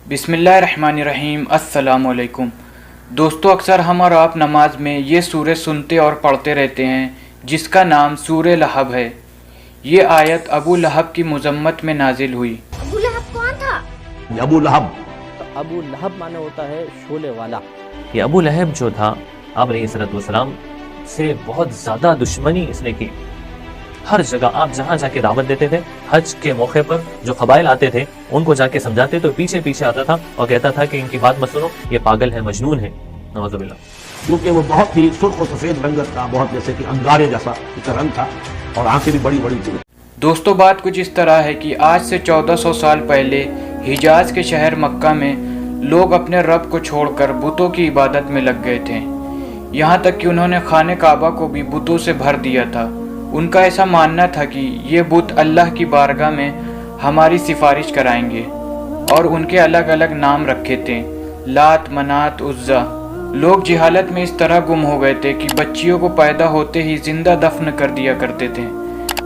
बिस्मिल्लाहिर्रहमानिर्रहीम। अस्सलाम वालेकुम दोस्तों, अक्सर हम और आप नमाज में ये सूरह सुनते और पढ़ते रहते हैं जिसका नाम सूरह लहब है। ये आयत अबू लहब की मुज़म्मत में नाजिल हुई। अबू लहब कौन था? अबू लहब, तो अबू लहब माने होता है शोले वाला। ये अबू लहब जो था आप अलैहिस्सलाम से बहुत ज़्यादा दुश्मनी इसने की। हर जगह आप जहाँ जाके दावत देते थे, हज के मौके पर जो कबाइल आते थे उनको जाके समझाते तो पीछे पीछे आता था और कहता था कि इनकी बात मत सुनो, ये पागल है, मजनून है। नौज़ुबिल्लाह। क्योंकि वो बहुत ही सुर्ख और सफेद रंगत था, बहुत जैसे कि अंगारे जैसा उसका रंग था और आंखें भी बड़ी बड़ी थी। दोस्तों, बात कुछ इस तरह है कि आज से 1400 साल पहले हिजाज के शहर मक्का में लोग अपने रब को छोड़कर बुतों की इबादत में लग गए थे। यहाँ तक कि उन्होंने खाने काबा को भी बुतों से भर दिया था। उनका ऐसा मानना था कि ये बुत अल्लाह की बारगाह में हमारी सिफारिश कराएंगे और उनके अलग अलग नाम रखे थे, लात, मनात, उज्जा। लोग जिहालत में इस तरह गुम हो गए थे कि बच्चियों को पैदा होते ही जिंदा दफन कर दिया करते थे,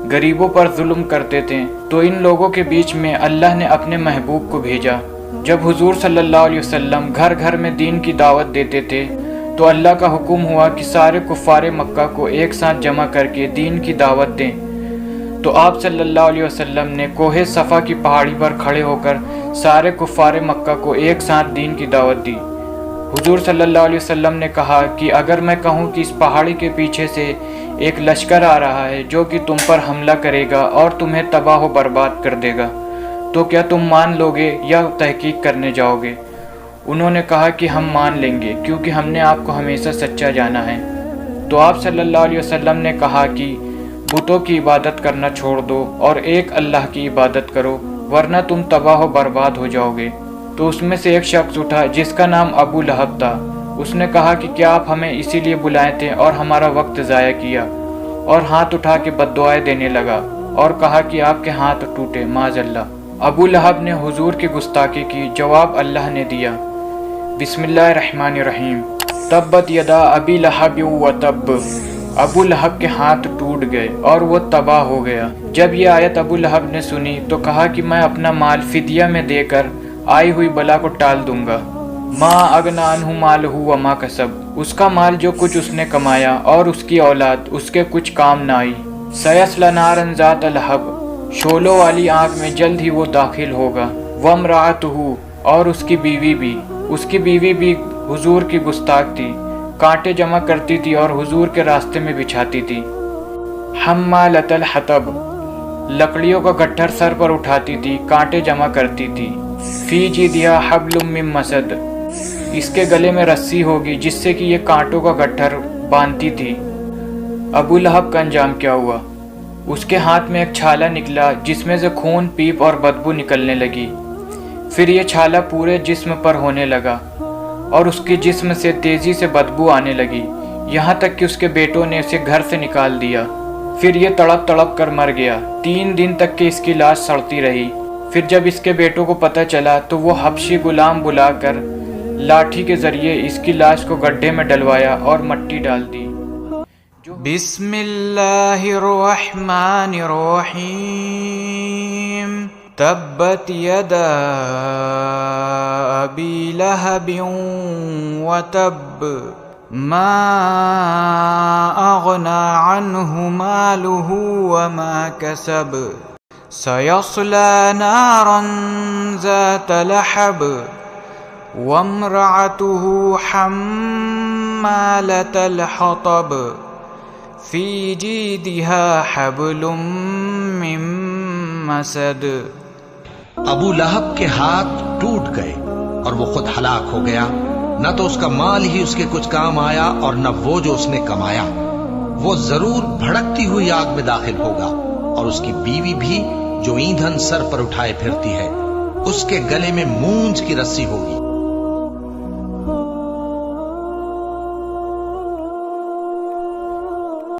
गरीबों पर जुल्म करते थे। तो इन लोगों के बीच में अल्लाह ने अपने महबूब को भेजा। जब हुजूर सल्लल्लाहु अलैहि वसल्लम घर घर में दीन की दावत देते थे तो अल्लाह का हुक्म हुआ कि सारे कुफ़ारे मक्का को एक साथ जमा करके दीन की दावत दें। तो आप सल्लल्लाहु अलैहि वसल्लम ने कोहे सफ़ा की पहाड़ी पर खड़े होकर सारे कुफ़ारे मक्का को एक साथ दीन की दावत दी। हुजूर सल्लल्लाहु अलैहि वसल्लम ने कहा कि अगर मैं कहूँ कि इस पहाड़ी के पीछे से एक लश्कर आ रहा है जो कि तुम पर हमला करेगा और तुम्हें तबाह व बर्बाद कर देगा, तो क्या तुम मान लोगे या तहकीक करने जाओगे? उन्होंने कहा कि हम मान लेंगे क्योंकि हमने आपको हमेशा सच्चा जाना है। तो आप सल्लल्लाहु अलैहि वसल्लम ने कहा कि बुतों की इबादत करना छोड़ दो और एक अल्लाह की इबादत करो, वरना तुम तबाह व बर्बाद हो जाओगे। तो उसमें से एक शख्स उठा जिसका नाम अबू लहब था। उसने कहा कि क्या आप हमें इसीलिए बुलाए थे और हमारा वक्त ज़ाया किया, और हाथ उठा के बद्दुआएं देने लगा और कहा कि आपके हाथ टूटे, माज़अल्लाह। अबू लहब ने हुजूर की गुस्ताखी की। जवाब अल्लाह ने दिया, बिस्मिल्लाहिर्रहमानिर्रहीम, तब्बत यदा अबी लहब व तब। अबू लहब के हाथ टूट गए और वो तबाह हो गया। जब ये आयत अबू लहब ने सुनी तो कहा कि मैं अपना माल फिदिया में देकर आई हुई बला को टाल दूंगा। माँ अगना अन्हु मालहु व मा कसब, उसका माल जो कुछ उसने कमाया और उसकी औलाद उसके कुछ काम न आई। सयस्ला नारन ज़ात लहब, शोलों वाली आग में जल्द ही वो दाखिल होगा। वम्राअतुहु, और उसकी बीवी भी हुजूर की गुस्ताख थी, कांटे जमा करती थी और हुजूर के रास्ते में बिछाती थी। हम्मालतल हतब, लकड़ियों का गट्ठर सर पर उठाती थी, कांटे जमा करती थी। फी जिदिहा हब्लुम मिन मसद, इसके गले में रस्सी होगी जिससे कि ये कांटों का गट्ठर बांधती थी। अबू लहब का अंजाम क्या हुआ? उसके हाथ में एक छाला निकला जिसमें से खून, पीप और बदबू निकलने लगी। फिर ये छाला पूरे जिस्म पर होने लगा और उसके जिस्म से तेजी से बदबू आने लगी, यहाँ तक कि उसके बेटों ने उसे घर से निकाल दिया। फिर ये तड़प तड़प कर मर गया। 3 दिन तक के इसकी लाश सड़ती रही। फिर जब इसके बेटों को पता चला तो वो हबशी गुलाम बुलाकर लाठी के जरिए इसकी लाश को गड्ढे में डलवाया और मट्टी डाल दी। बिस्मिल्लाहिर्रहमानिर्रहीम, तब्बत यदा अबी लहबिन व तब, मा अगना अन्हु मालुहु व मा कसब, सयस्ला नारन ज़ात लहब, वम्रअतुहु हम्मालतल हतब, फी जीदिहा हब्लुम मिन मसद। अबू लहब के हाथ टूट गए और वो खुद हलाक हो गया। न तो उसका माल ही उसके कुछ काम आया और न वो जो उसने कमाया। वो जरूर भड़कती हुई आग में दाखिल होगा और उसकी बीवी भी जो ईंधन सर पर उठाए फिरती है, उसके गले में मूंज की रस्सी होगी।